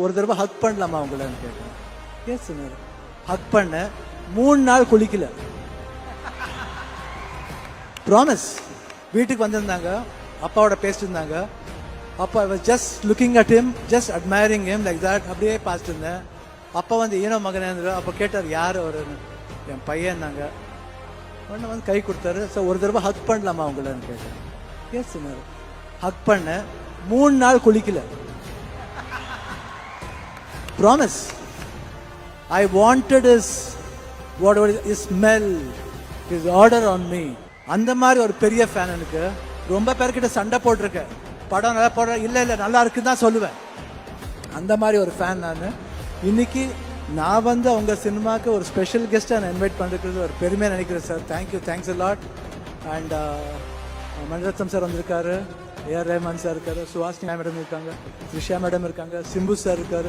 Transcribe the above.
ஒரு தடவை ஹக் பண்ணலாமா உங்களான்னு கேட்டேன். எஸ் சொன்னார். ஹக் பண்ண 3 நாள் குளிக்கல. ப்ராமிஸ். வீட்டுக்கு வந்திருந்தாங்க, அப்பாவோட பேசிட்டு இருந்தாங்க. அப்பா I was just looking at him, just admiring him like that. அப்படியே பார்த்துட்டு இருந்தேன். அப்பா வந்து ஏனோ மகனேந்திர. அப்போ கேட்டார் யார் அவருன்னு. என் பையன்னாங்க. உடனே வந்து கை கொடுத்தாரு. ஸோ ஒரு தடவை ஹக் பண்ணலாமா உங்களான்னு கேட்டேன். எஸ் சொன்னார். ஹக் பண்ண 3 நாள் குளிக்கல. Promise. I wanted his whatever his smell, his order on me. அந்த மாதிரி ஒரு பெரிய ஃபேன் எனக்கு. ரொம்ப பேர்கிட்ட சண்டை போட்டிருக்கேன். படம் நல்லா போடுற இல்லை நல்லா இருக்குன்னு தான் சொல்லுவேன். அந்த மாதிரி ஒரு ஃபேன் நான். இன்னைக்கு நான் வந்து அவங்க சினிமாவுக்கு ஒரு ஸ்பெஷல் கெஸ்ட்டாக நான் இன்வைட் பண்ணிருக்கிறது ஒரு பெருமையாக நினைக்கிறேன் sir. Thank you, thanks a lot. And Mani Ratnam sir வந்திருக்காரு, ஏஆர் ரஹ்மான் சார் இருக்காரு, சுஹாசினி மேடம் இருக்காங்க, த்ரிஷா மேடம் இருக்காங்க, சிம்பு சார் இருக்காரு.